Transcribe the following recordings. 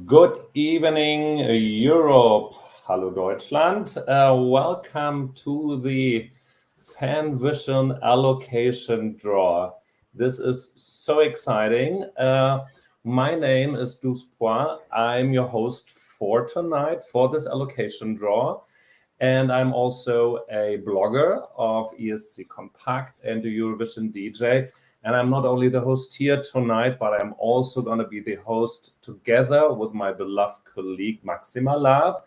Good evening, Europe. Hallo Deutschland. Welcome to the FanVision Allocation Draw. This is so exciting. My name is Duspois. I'm your host for tonight for this allocation draw. And I'm also a blogger of ESC Compact and the Eurovision DJ. And I'm not only the host here tonight, but I'm also going to be the host together with my beloved colleague Maxima Lav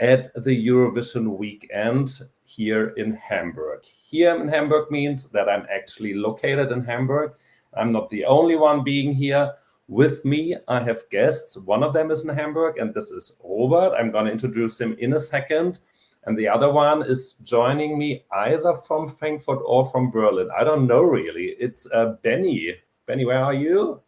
at the Eurovision weekend here in Hamburg. Here in Hamburg means that I'm actually located in Hamburg. I'm not the only one being here. With me, I have guests. One of them is in Hamburg, and this is Robert. I'm going to introduce him in a second. And the other one is joining me either from Frankfurt or from Berlin. I don't know really. It's Benny. Benny, where are you?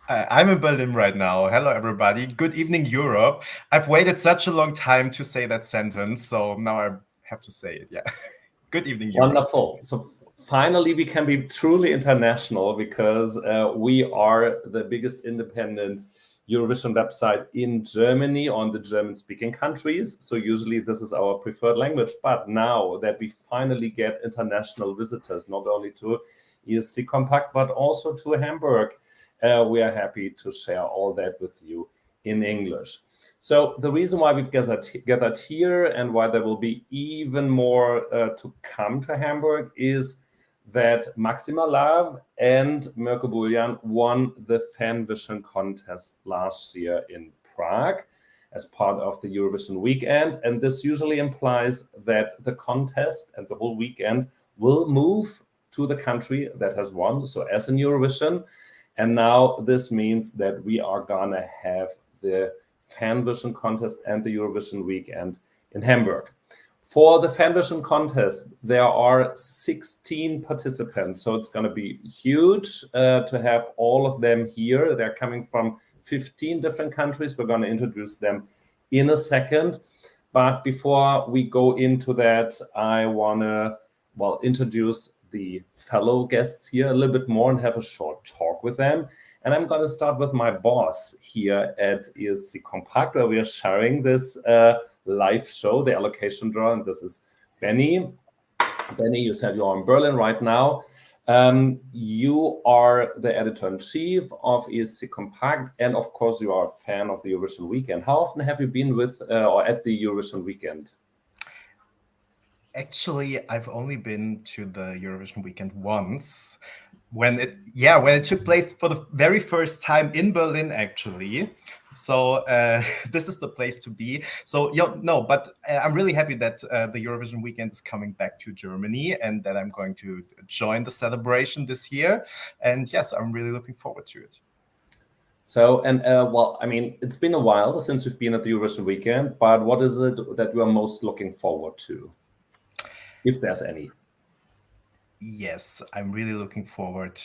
I'm in Berlin right now. Hello, everybody. Good evening, Europe. I've waited such a long time to say that sentence, so now I have to say it. Yeah. Good evening, Europe. Wonderful. So finally, we can be truly international because we are the biggest independent Eurovision website in Germany on the German-speaking countries. So usually this is our preferred language. But now that we finally get international visitors, not only to ESC Compact, but also to Hamburg, we are happy to share all that with you in English. So the reason why we've gathered here and why there will be even more to come to Hamburg is that Maxima Lav and Mirko Buljan won the FanVision Contest last year in Prague as part of the Eurovision weekend. And this usually implies that the contest and the whole weekend will move to the country that has won, so as in Eurovision. And now this means that we are gonna have the FanVision Contest and the Eurovision weekend in Hamburg. For the FanVision Contest, there are 16 participants, so it's going to be huge to have all of them here. They're coming from 15 different countries. We're going to introduce them in a second. But before we go into that, I want to, introduce the fellow guests here a little bit more and have a short talk with them. And I'm going to start with my boss here at ESC Compact, where we are sharing this live show, the allocation draw. And this is Benny. Benny, you said you're in Berlin right now. You are the editor-in-chief of ESC Compact. And of course, you are a fan of the Eurovision weekend. How often have you been with or at the Eurovision weekend? Actually, I've only been to the Eurovision weekend once when it took place for the very first time in Berlin, actually. So this is the place to be. So but I'm really happy that the Eurovision weekend is coming back to Germany and that I'm going to join the celebration this year. And yes, I'm really looking forward to it. So, and it's been a while since we've been at the Eurovision weekend, but what is it that you are most looking forward to, if there's any? Yes, I'm really looking forward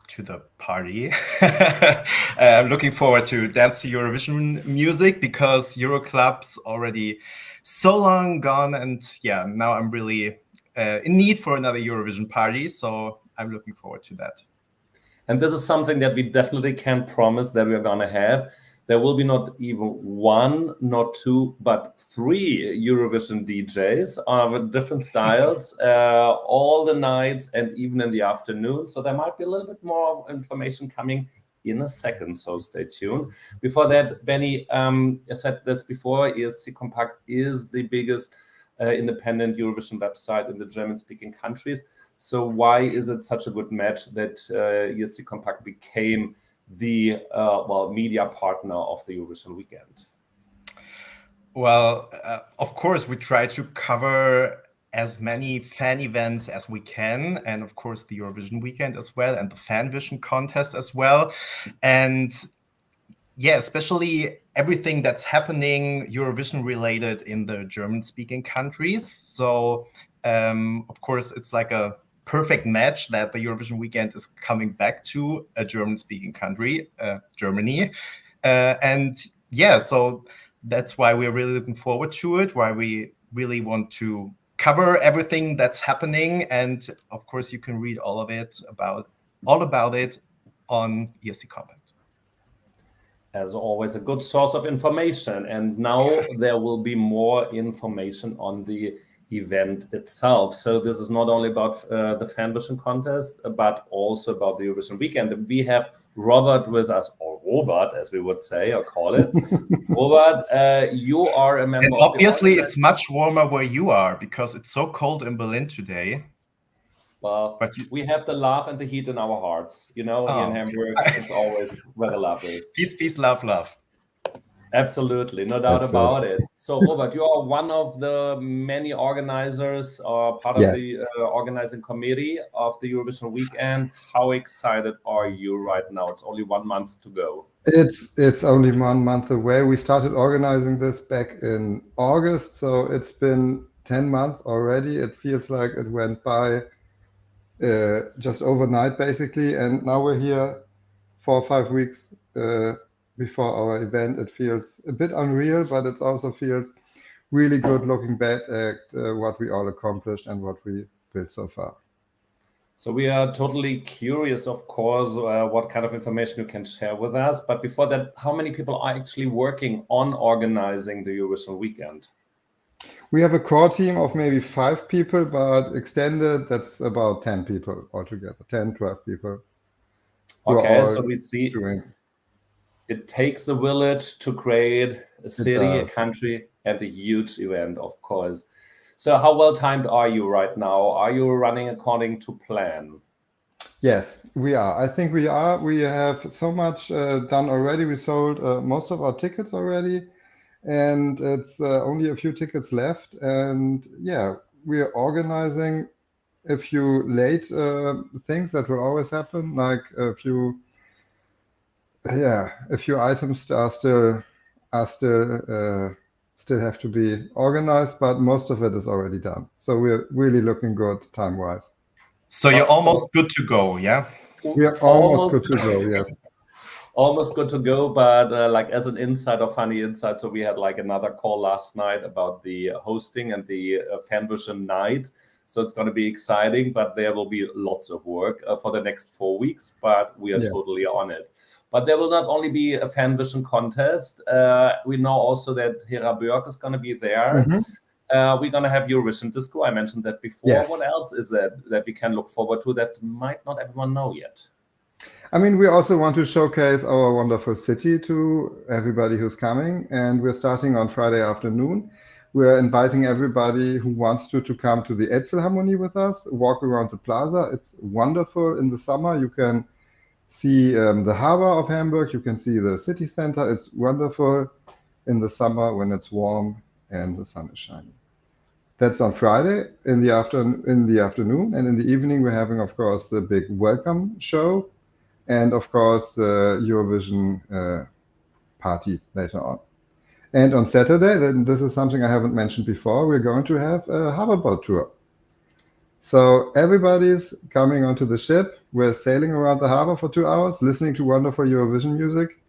to the party. I'm looking forward to dance to Eurovision music because Euroclub's already so long gone, and now I'm really in need for another Eurovision party. So I'm looking forward to that. And this is something that we definitely can promise that we're going to have. There will be not even one, not two, but 3 Eurovision DJs with different styles all the nights and even in the afternoon. So there might be a little bit more information coming in a second, so stay tuned. Before that, Benny, I said this before, ESC Compact is the biggest independent Eurovision website in the German-speaking countries. So why is it such a good match that ESC Compact became the media partner of the Eurovision weekend? Well, of course, we try to cover as many fan events as we can, and of course the Eurovision weekend as well, and the FanVision Contest as well. And especially everything that's happening Eurovision related in the German-speaking countries. So of course, it's like a perfect match that the Eurovision weekend is coming back to a German-speaking country, Germany. So that's why we're really looking forward to it, why we really want to cover everything that's happening. And of course, you can read all about it on ESC Compact. As always, a good source of information. And now there will be more information on the event itself. So this is not only about the FanVision contest, but also about the Eurovision weekend. And we have Robert with us, or Robert, as we would say, or call it. Robert, you are a member and of obviously it's much warmer where you are because it's so cold in Berlin today. Well, but we have the love and the heat in our hearts. You know, here in Hamburg, it's always where the love is. Peace, peace, love, love. Absolutely, no doubt about it. So, Robert, you are one of the many organizers or part of the organizing committee of the Eurovision weekend. How excited are you right now? It's only 1 month to go. It's only 1 month away. We started organizing this back in August, so it's been 10 months already. It feels like it went by just overnight, basically. And now we're here 4 or 5 weeks before our event. It feels a bit unreal, but it also feels really good looking back at what we all accomplished and what we built so far. So we are totally curious, of course, what kind of information you can share with us. But before that, how many people are actually working on organizing the Eurovision weekend? We have a core team of maybe 5 people, but extended, that's about 10 people altogether, 10, 12 people. Okay, so we see it takes a village to create a city, a country, and a huge event, of course. So how well timed are you right now? Are you running according to plan? Yes, we are. I think we are. We have so much done already. We sold most of our tickets already, and it's only a few tickets left. And yeah, we are organizing a few late things that will always happen, like a few items are still have to be organized, but most of it is already done. So we're really looking good time-wise. So you're almost good to go, yeah? We are almost good to go, yes. Almost good to go, but like as an insight or funny insight, so we had like another call last night about the hosting and the FanVision night. So it's going to be exciting, but there will be lots of work for the next 4 weeks, but we are totally on it. But there will not only be a FanVision contest. We know also that Hamburg is going to be there. We're going to have Eurovision Disco. I mentioned that before. Yes. What else is that we can look forward to that might not everyone know yet? I mean, we also want to showcase our wonderful city to everybody who's coming. And we're starting on Friday afternoon. We're inviting everybody who wants to come to the Elbphilharmonie with us, walk around the plaza. It's wonderful in the summer. You can see the harbor of Hamburg. You can see the city center. It's wonderful in the summer when it's warm and the sun is shining. That's on Friday in the afternoon. And in the evening, we're having, of course, the big welcome show. And, of course, the Eurovision party later on. And on Saturday, then this is something I haven't mentioned before, we're going to have a hoverboat tour. So everybody's coming onto the ship. We're sailing around the harbor for 2 hours, listening to wonderful Eurovision music.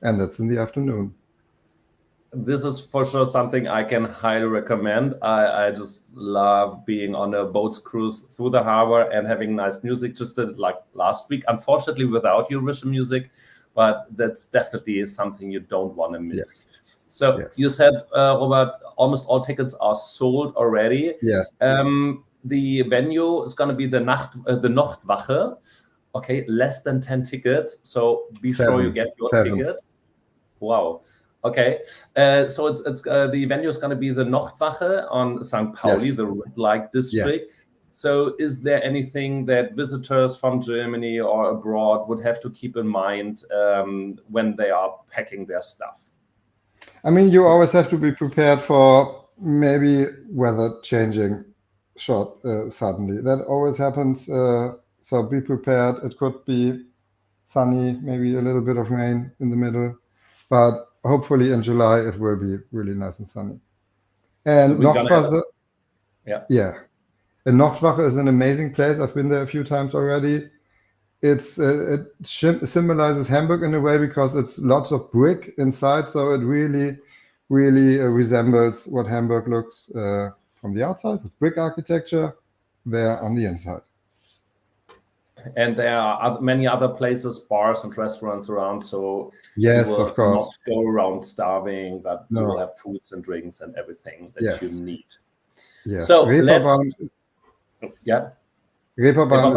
And that's in the afternoon. This is for sure something I can highly recommend. I just love being on a boat's cruise through the harbor and having nice music. Just like last week, unfortunately without Eurovision music, but that's definitely something you don't want to miss. Yes. So you said, Robert, almost all tickets are sold already. Yes. The venue is going to be the Nachtwache. Okay, less than 10 tickets. So be sure you get your ticket. Wow. Okay, so it's the venue is going to be the Nachtwache on St. Pauli, the red light district. Yes. So is there anything that visitors from Germany or abroad would have to keep in mind when they are packing their stuff? I mean, you always have to be prepared for maybe weather changing suddenly. That always happens. So be prepared. It could be sunny, maybe a little bit of rain in the middle, but hopefully in July it will be really nice and sunny. And Nachtwache, And Nachtwache is an amazing place. I've been there a few times already. It symbolizes Hamburg in a way because it's lots of brick inside, so it really resembles what Hamburg looks from the outside with brick architecture there on the inside. And there are many other places, bars and restaurants around. So yes, you will of course, not go around starving, but no. you will have foods and drinks and everything that Yes. you need. Yes. So Reeperbahn, yeah. Reeperbahn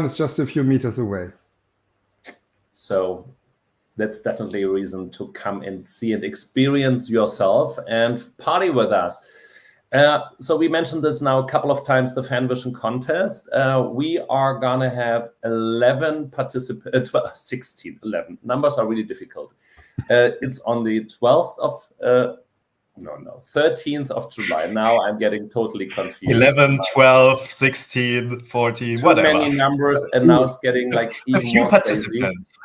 is just a few meters away. So that's definitely a reason to come and see and experience yourself and party with us. So we mentioned this now a couple of times, the FanVision Contest. We are going to have 11 participants, 16, 11. Numbers are really difficult. It's on the 12th of, 13th of July. Now I'm getting totally confused. 11, 12, 16, 14, Too whatever. many numbers, and now it's getting like even a few more participants.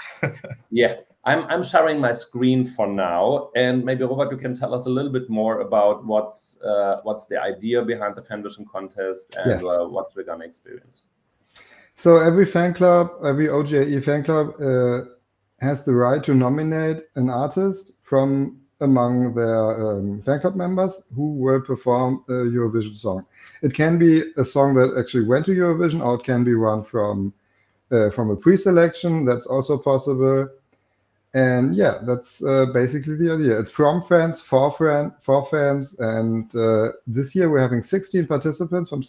Yeah. I'm sharing my screen for now, and maybe Robert, you can tell us a little bit more about what's the idea behind the FanVision Contest and Yes. what we're gonna experience. So every fan club, every OGAE fan club has the right to nominate an artist from among their fan club members who will perform a Eurovision song. It can be a song that actually went to Eurovision, or it can be one from a pre-selection. That's also possible. And yeah, that's basically the idea. It's from fans, for fans, and this year we're having 16 participants from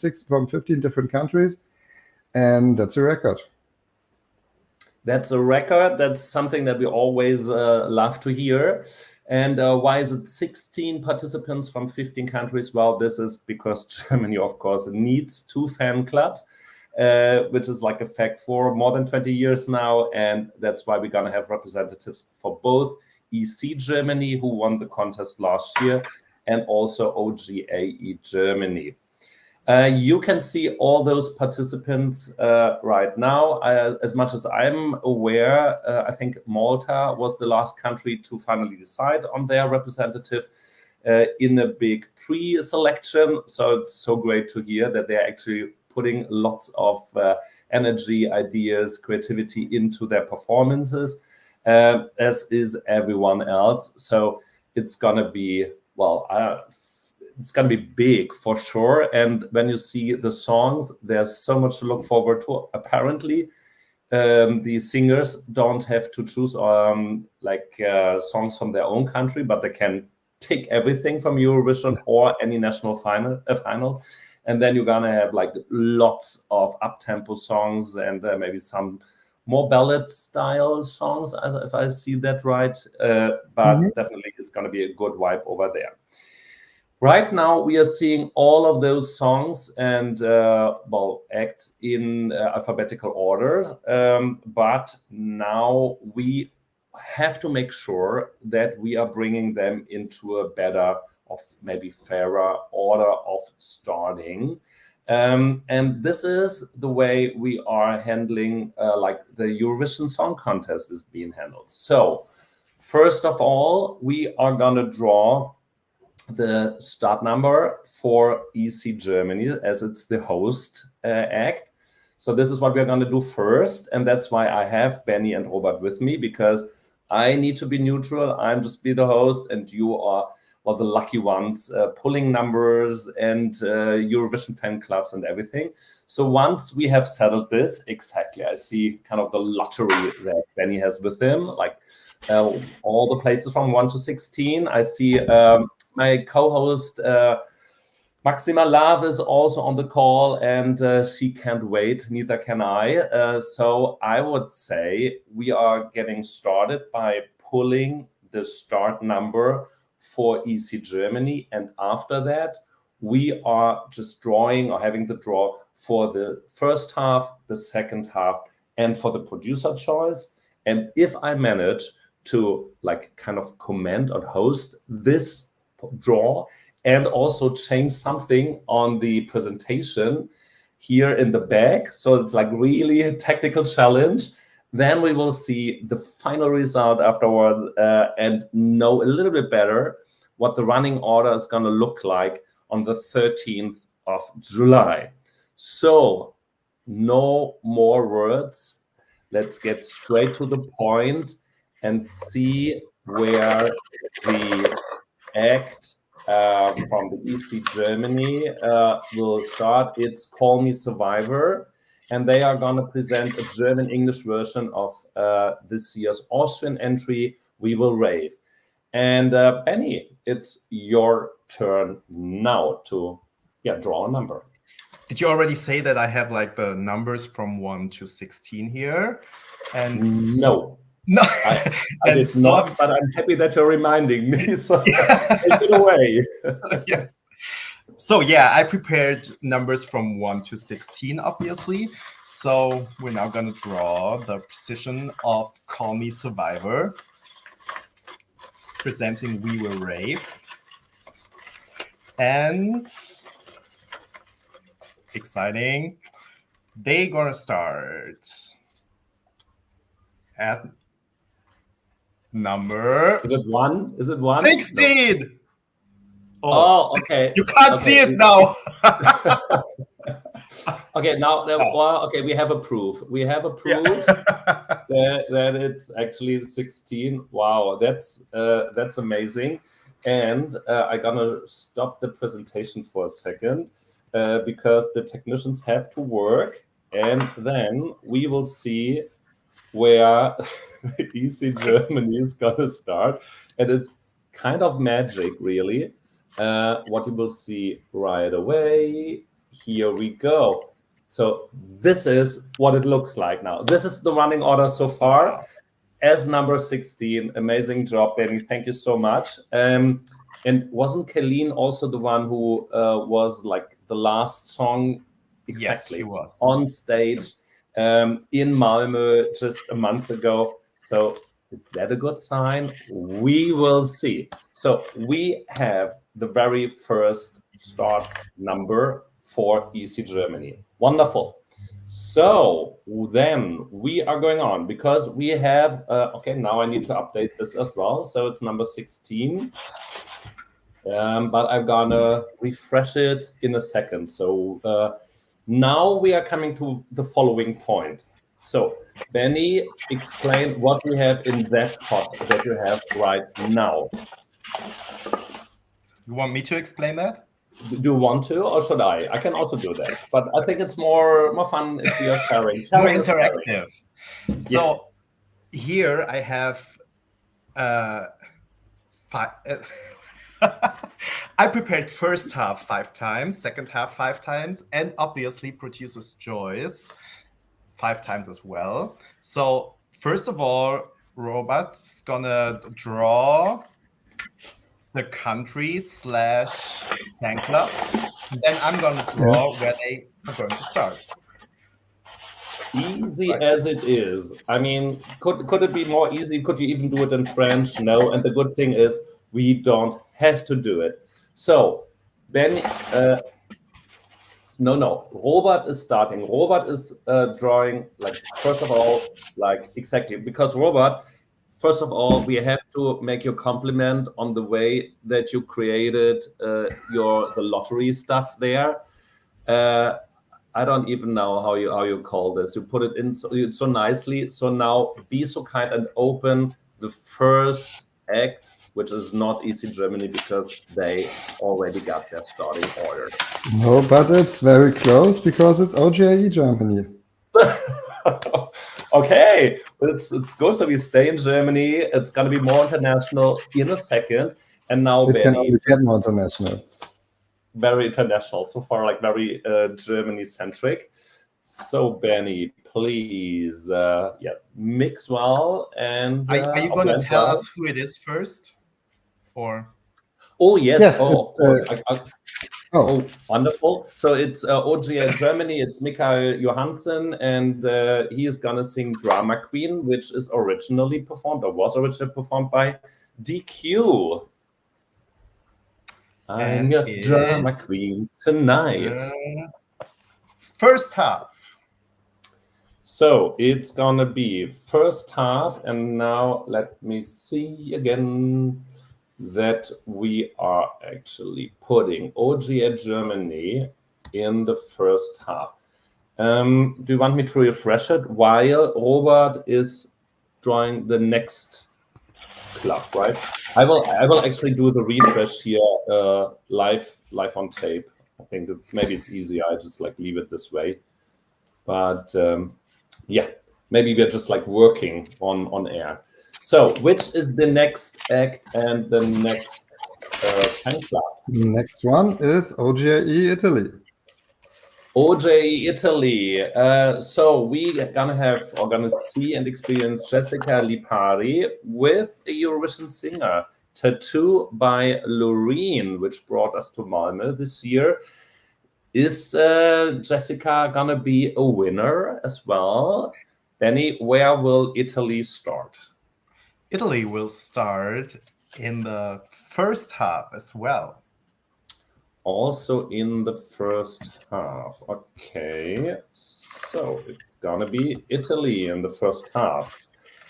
15 different countries, and that's a record. That's a record. That's something that we always love to hear. And why is it 16 participants from 15 countries? Well, this is because Germany, of course, needs 2 fan clubs. Which is like a fact for more than 20 years now. And that's why we're going to have representatives for both EC Germany, who won the contest last year, and also OGAE Germany. You can see all those participants right now. As much as I'm aware, I think Malta was the last country to finally decide on their representative in a big pre-selection. So it's so great to hear that they're actually putting lots of energy, ideas, creativity into their performances, as is everyone else. So it's gonna be, it's gonna be big for sure. And when you see the songs, there's so much to look forward to. Apparently, the singers don't have to choose songs from their own country, but they can take everything from Eurovision or any national final. And then you're gonna have like lots of up-tempo songs and maybe some more ballad style songs, if I see that right. But definitely it's gonna be a good vibe over there. Right now we are seeing all of those songs and acts in alphabetical order. But now we have to make sure that we are bringing them into a better, of maybe fairer order of starting. And this is the way we are handling like the Eurovision Song Contest is being handled. So first of all, we are gonna draw the start number for EC Germany, as it's the host act. So this is what we're gonna do first, and that's why I have Benny and Robert with me, because I need to be neutral. I'm just be the host, and you are the lucky ones pulling numbers and Eurovision fan clubs and everything. So once we have settled this, exactly, I see kind of the lottery that Benny has with him, like all the places from 1 to 16. I see my co-host Maxima Love is also on the call, and she can't wait, neither can I. So I would say we are getting started by pulling the start number for EC Germany, and after that we are just drawing or having the draw for the first half, the second half, and for the producer choice. And if I manage to like kind of comment or host this draw and also change something on the presentation here in the back, so it's like really a technical challenge, then we will see the final result afterwards and know a little bit better what the running order is going to look like on the 13th of July. So no more words. Let's get straight to the point and see where the act from the EC Germany will start. It's Call Me Survivor. and they are going to present a German-English version of this year's Austrian entry, We Will Rave. And Benny, it's your turn now to draw a number. Did you already say that I have like the numbers from 1 to 16 here? And no. No, I did not, but I'm happy that you're reminding me. So take it away. Yeah. So yeah, I prepared numbers from 1 to 16, obviously. So we're now going to draw the precision of Call Me Survivor, presenting We Will Rave. And exciting, they're going to start at number... Is it 1? Is it 1? 16! No. Oh, okay. You can't see it now. Okay, now, okay, we have a proof. We have a proof that it's actually 16. Wow, that's amazing. And I'm gonna stop the presentation for a second because the technicians have to work, and then we will see where EC Germany is gonna start, and it's kind of magic, really. What you will see right away. Here we go. So this is what it looks like now. This is the running order so far as number 16. Amazing job, Benny. Thank you so much. And wasn't Kaleen also the one who was like the last song exactly Yes, she was. On stage in Malmö just a month ago? So is that a good sign? We will see. So we have the very first start number for EC Germany. Wonderful. So then we are going on because we have, okay, now I need to update this as well. So it's number 16, but I'm gonna refresh it in a second. So now we are coming to the following point. So Benny, explain what we have in that pot that you have right now. You want me to explain that? Do you want to, or should I? I can also do that, but I think it's more fun if we are sharing. More interactive. So here I have I prepared first half 5 times, second half 5 times, and obviously producer's choice 5 times as well. So first of all, Robert's gonna draw the country / fan club. And then I'm going to draw where they are going to start. Easy as it is. I mean, could it be more easy? Could you even do it in French? No. And the good thing is we don't have to do it. So, Ben, no. Robert is starting. Robert is drawing, like, first of all, like, exactly. Because Robert, first of all, we have to make you a compliment on the way that you created the lottery stuff there. I don't even know how you call this. You put it in so nicely. So now be so kind and open the first act, which is not EC Germany because they already got their starting order. No, but it's very close because it's OGAE Germany. Okay, it's good. So we stay in Germany. It's going to be more international in a second. And now it Benny, can only get more international. Very international so far, like very Germany centric. So Benny, please, mix well. And are you going to tell us who it is first, or? Oh yes, yes of course. Oh, wonderful. So it's OGAE Germany, it's Mikael Johansen, and he is going to sing Drama Queen, which is originally performed, or was originally performed by DQ. I'm your Drama Queen tonight. First half. So it's going to be first half, and now let me see again that we are actually putting OGAE Germany in the first half. Do you want me to refresh it while Robert is drawing the next club, right? I will actually do the refresh here live on tape. I think maybe it's easier. I just like leave it this way. But yeah, maybe we're just like working on air. So which is the next act and the next fan club? Next one is OGAE Italy. OGAE Italy. So we gonna see and experience Jessica Lipari with a Eurovision singer, Tattoo by Loreen, which brought us to Malmö this year. Is Jessica gonna be a winner as well? Benny, where will Italy start? Italy will start in the first half as well. Also in the first half. Okay, so it's gonna be Italy in the first half.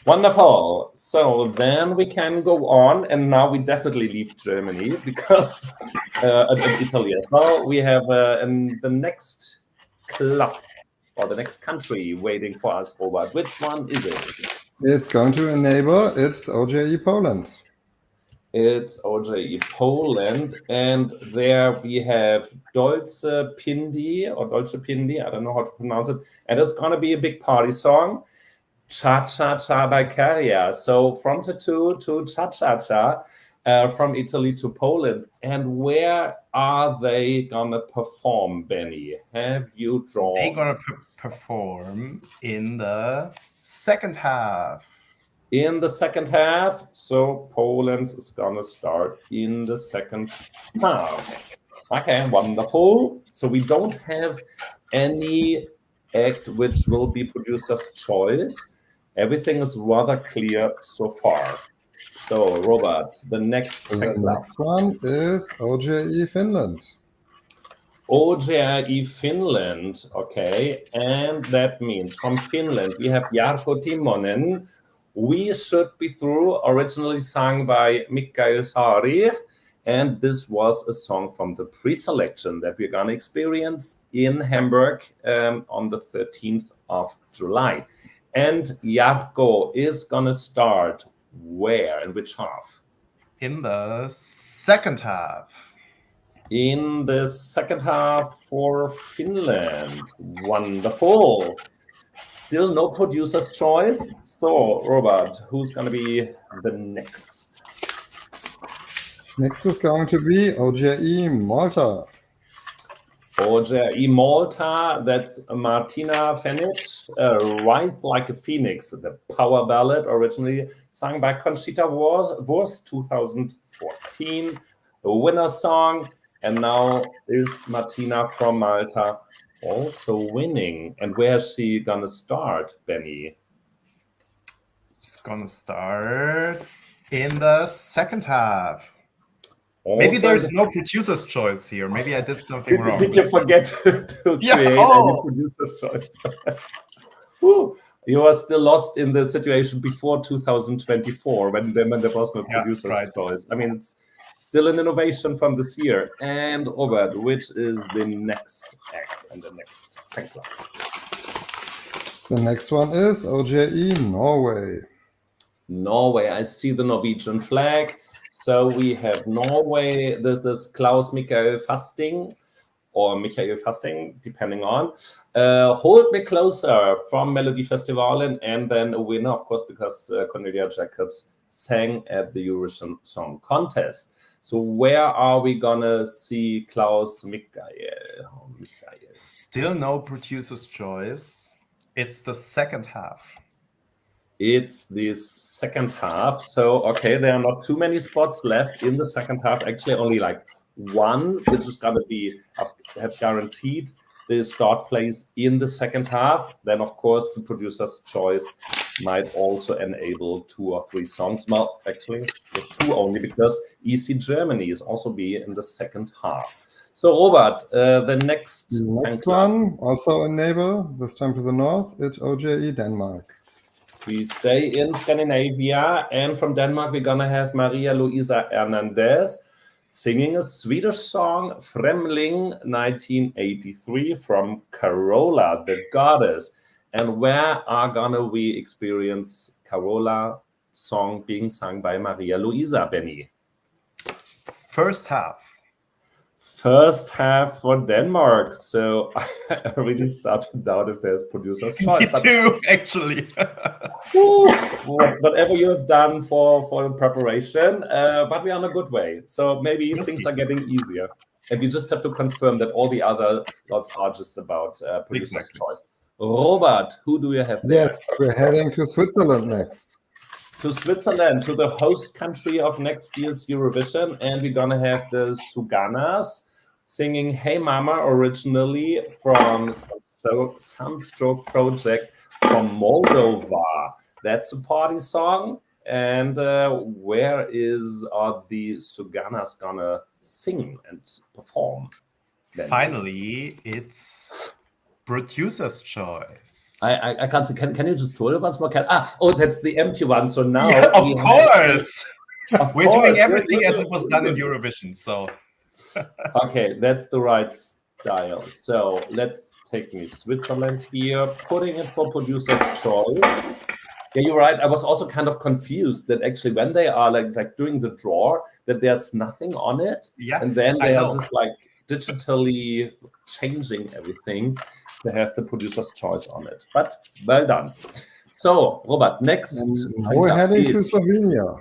Wonderful. So then we can go on, and now we definitely leave Germany because Italy as well. We have the next club or the next country waiting for us, Robert. Which one is it? It's going to enable. It's OGAE Poland. It's OGAE Poland, and there we have Dolce Pindi, I don't know how to pronounce it, and it's going to be a big party song, Cha Cha Cha by Caria. So from Tattoo to Cha Cha Cha, from Italy to Poland. And where are they going to perform, Benny? Have you drawn? They're going to perform in the second half. In the second half, so Poland is gonna start in the second half. Okay, wonderful. So we don't have any act which will be producer's choice. Everything is rather clear so far. So Robert, the next one is OGAE Finland. OGAE Finland, okay, and that means from Finland we have Jarkko Timonen. We Should Be Through, originally sung by Mikael Saari, and this was a song from the pre-selection that we're going to experience in Hamburg on the 13th of July. And Jarkko is going to start where, in which half? In the second half. In the second half for Finland. Wonderful. Still no producer's choice. So, Robert, who's going to be the next? Next is going to be OGAE Malta. OGAE Malta, that's Martina Fenic, Rise Like a Phoenix, the power ballad originally sung by Conchita Wurst, 2014, a winner song, and now is Martina from Malta also winning. And where is she gonna start, Benny? It's gonna start in the second half. Also, maybe there's no producer's choice here. Maybe I did something wrong. Did you forget to create any producer's choice? You are still lost in the situation before 2024 when there was no producer's choice. I mean, it's still an innovation from this year. And Robert, which is the next act and the next fan club? The next one is OGAE Norway. Norway, I see the Norwegian flag. So we have Norway. This is Klaus Mikael Fasting, or Michael Fasting, depending on. Hold Me Closer from Melody Festivalen, and then a winner, of course, because Cornelia Jacobs sang at the Eurovision Song Contest. So where are we gonna see Klaus Mikael? Still no producer's choice. It's the second half. It's the second half. So, okay, there are not too many spots left in the second half. Actually, only like one, which is going to be have guaranteed the start place in the second half. Then, of course, the producer's choice might also enable 2 or 3 songs. Well, actually, 2 only, because EC Germany is also be in the second half. So, Robert, the next one also enable, this time to the north, it's OGAE Denmark. We stay in Scandinavia, and from Denmark, we're going to have Maria Luisa Hernandez singing a Swedish song, Främling, 1983, from Carola, the goddess. And where are gonna we experience Carola song being sung by Maria Luisa, Benny? First half. First half for Denmark. So I really start to doubt if there's producer's choice. Me too, actually. Whatever you have done for the preparation, but we're on a good way. So maybe things are getting easier. And you just have to confirm that all the other lots are just about producer's choice. Robert, who do you have there? Yes, we're heading to Switzerland next. To Switzerland, to the host country of next year's Eurovision. And we're going to have the Suganas singing Hey Mama, originally from Sunstroke Project from Moldova. That's a party song. And where are the Suganas going to sing and perform? Then? Finally, it's producer's choice. I can't say. Can you just hold it once more? That's the empty one. So now, of course, we're doing everything as it was done in Eurovision. So, okay, that's the right style. So let's take me Switzerland here, putting it for producer's choice. Yeah, you're right. I was also kind of confused that actually when they are like doing the draw, that there's nothing on it, and then they are just like digitally changing everything to have the producer's choice on it. But well done. So, Robert, next. Now we're heading to Slovenia.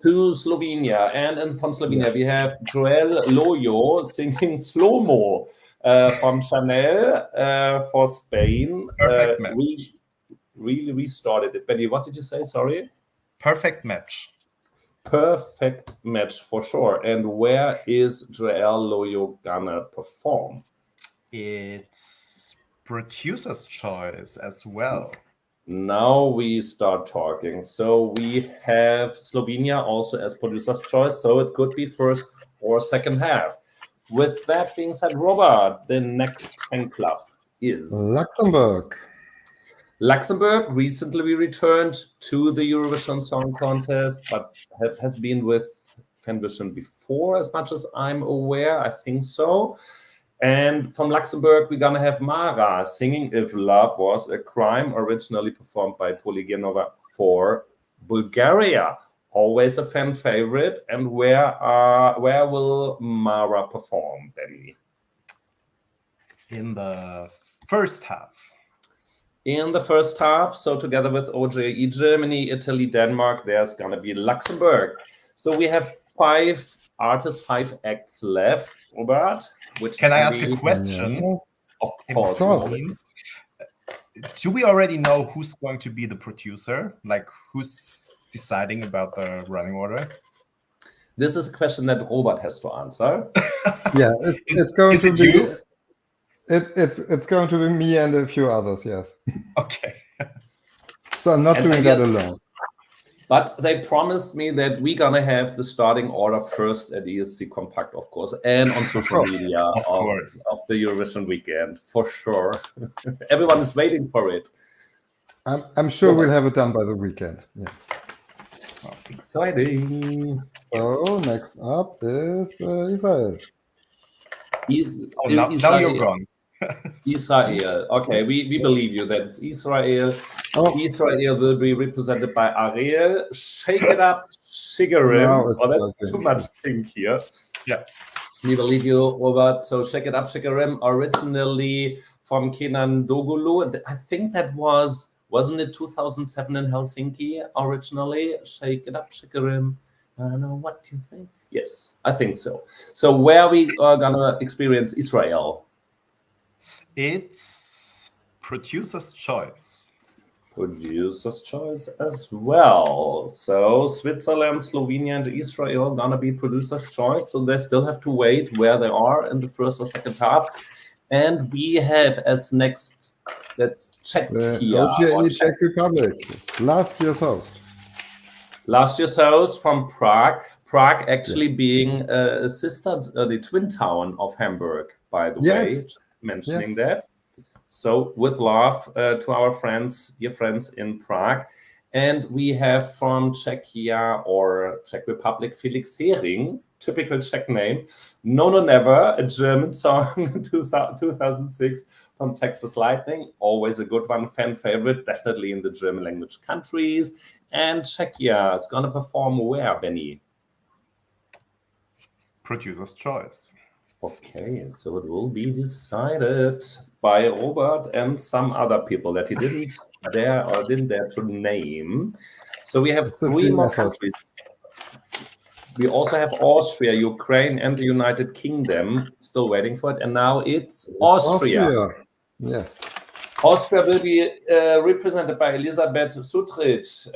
To Slovenia. And from Slovenia, we have Joel Loyo singing Slow Mo from Chanel for Spain. Perfect match. We really restarted it. Benny, what did you say? Sorry? Perfect match. Perfect match for sure. And where is Joel Loyo gonna perform? It's producer's choice as well. Now we start talking. So we have Slovenia also as producer's choice. So it could be first or second half. With that being said, Robert, the next fan club is Luxembourg. Luxembourg recently returned to the Eurovision Song Contest, but has been with FanVision before, as much as I'm aware. I think so. And from Luxembourg, we're going to have Mara singing If Love Was a Crime, originally performed by Poli for Bulgaria. Always a fan favorite. And where will Mara perform, Benny? In the first half. In the first half, so together with OGAE, Germany, Italy, Denmark, there's going to be Luxembourg. So we have 5 artists, 5 acts left, Robert. Can I ask a question? Yes. Of course. Do we already know who's going to be the producer? Like, who's deciding about the running order? This is a question that Robert has to answer. Yeah, it's going to be you? It's going to be me and a few others. Yes. Okay. So I'm not doing that alone. But they promised me that we're going to have the starting order first at ESC Compact, of course, and on social media of the Eurovision weekend, for sure. Everyone is waiting for it. I'm sure we'll have it done by the weekend. Yes. Oh, exciting. So next up is Israel. Now you're gone. Israel. Okay, we believe you that it's Israel. Israel will be represented by AREL. Shake it up, Shekerim. That's too much pink here. Yeah. We believe you, Robert. So Shake It Up, Shekerim, originally from Kenan, Dogulu. I think that wasn't it 2007 in Helsinki originally? Shake It Up, Shekerim. I don't know. What do you think? Yes, I think so. So where we are gonna experience Israel? It's producer's choice. Producer's choice as well. So Switzerland, Slovenia, and Israel are gonna be producer's choice. So they still have to wait where they are in the first or second half. And we have as next, that's Czechia. OGAE Czech Republic, last year's host. Last year's host from Prague. Prague actually being a the twin town of Hamburg, by the way, just mentioning that. So with love to our friends, dear friends in Prague. And we have from Czechia or Czech Republic, Felix Häring, typical Czech name. No, no, never, a German song, 2006 from Texas Lightning. Always a good one, fan favorite, definitely in the German language countries. And Czechia is going to perform where, Benny? Producer's choice. Okay, so it will be decided by Robert and some other people that he didn't dare to name. So we have 3 more countries. We also have Austria, Ukraine, and the United Kingdom still waiting for it. And now it's Austria. Yes. Austria will be represented by Elisabeth Sutrich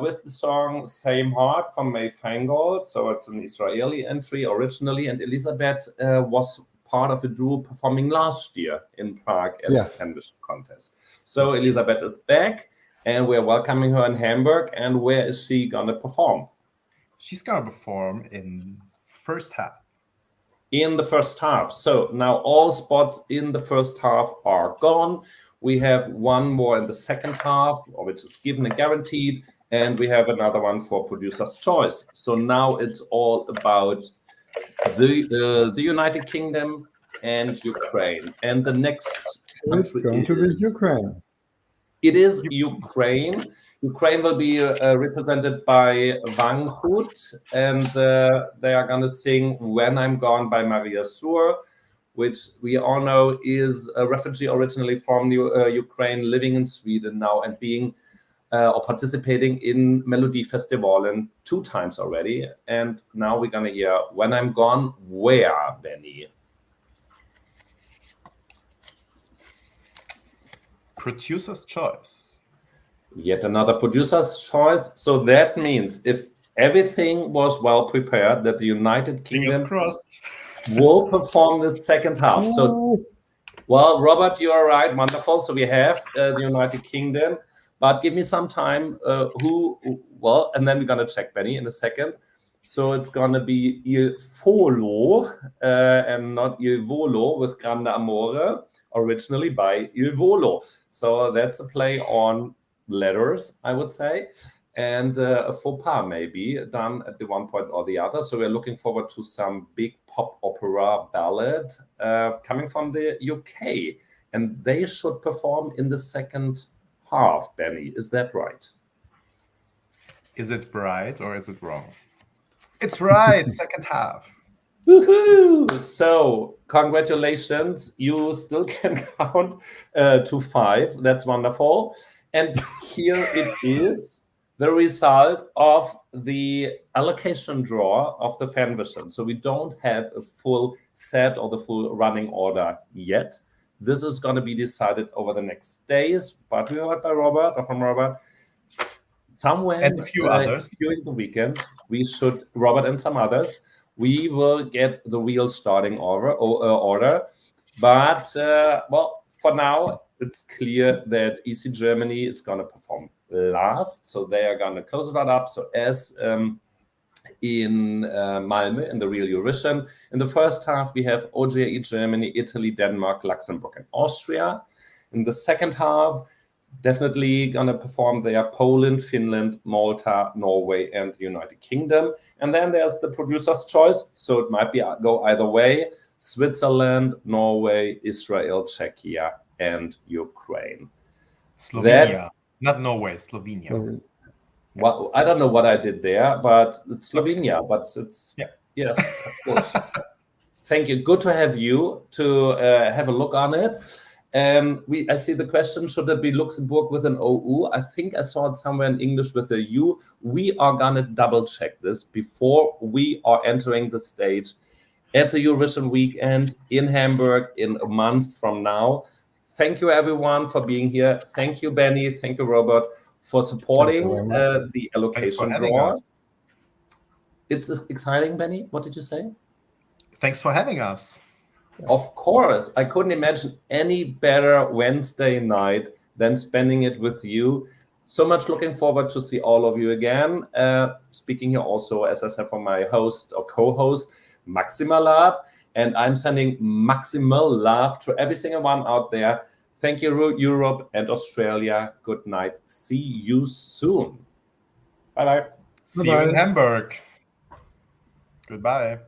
with the song Same Heart from Feingold. So it's an Israeli entry originally. And Elisabeth was part of a duo performing last year in Prague at the FanVision Contest. So Elisabeth is back and we're welcoming her in Hamburg. And where is she going to perform? She's going to perform in first half. In the first half. So now all spots in the first half are gone. We have one more in the second half, which is given and guaranteed. And we have another one for producer's choice. So now it's all about the United Kingdom and Ukraine. And the next country it's going to be Ukraine. It is Ukraine. Ukraine will be represented by Feingold, and they are going to sing When I'm Gone by Maria Sur, which we all know is a refugee originally from Ukraine, living in Sweden now and being or participating in Melody Festival 2 times already. And now we're going to hear When I'm Gone, where, Benny? Producer's choice. Yet another producer's choice. So that means if everything was well prepared, that the United Kingdom will perform the second half. So, well, Robert, you are right. Wonderful. So we have the United Kingdom, but give me some time. And then we're going to check Benny in a second. So it's going to be Il Folo and not Il Volo with Grande Amore, originally by Il Volo. So that's a play on letters, I would say, and a faux pas maybe done at the one point or the other. So we're looking forward to some big pop opera ballad coming from the UK, and they should perform in the second half. Benny, is that right? Is it right or is it wrong? It's right. Second half. Woohoo! So congratulations, you still can count to 5. That's wonderful. And here it is, the result of the allocation draw of the FanVision. So we don't have a full set or the full running order yet. This is going to be decided over the next days. But we heard from Robert, somewhere and a few others during the weekend, Robert and some others, we will get the real starting order. But, for now, it's clear that EC Germany is going to perform last. So they are going to close that up. So as in Malmö, in the real Eurovision, in the first half, we have OGAE Germany, Italy, Denmark, Luxembourg, and Austria. In the second half, definitely going to perform there Poland, Finland, Malta, Norway, and the United Kingdom. And then there's the producer's choice. So it might go either way. Switzerland, Norway, Israel, Czechia, and Ukraine. Slovenia. Not Norway, Slovenia. Well, I don't know what I did there, but it's Slovenia. But it's, yes, of course. Thank you. Good to have you to have a look on it. I see the question, should it be Luxembourg with an OU? I think I saw it somewhere in English with a U. We are going to double check this before we are entering the stage at the Eurovision weekend in Hamburg in a month from now. Thank you, everyone, for being here. Thank you, Benny. Thank you, Robert, for supporting the allocation draw. It's exciting, Benny. What did you say? Thanks for having us. Of course. I couldn't imagine any better Wednesday night than spending it with you. So much looking forward to see all of you again. Speaking here also, as I said, for my host or co-host, Maximal Love. And I'm sending maximal love to every single one out there. Thank you, Europe and Australia. Good night. See you soon. Bye-bye. See you in Hamburg. Goodbye.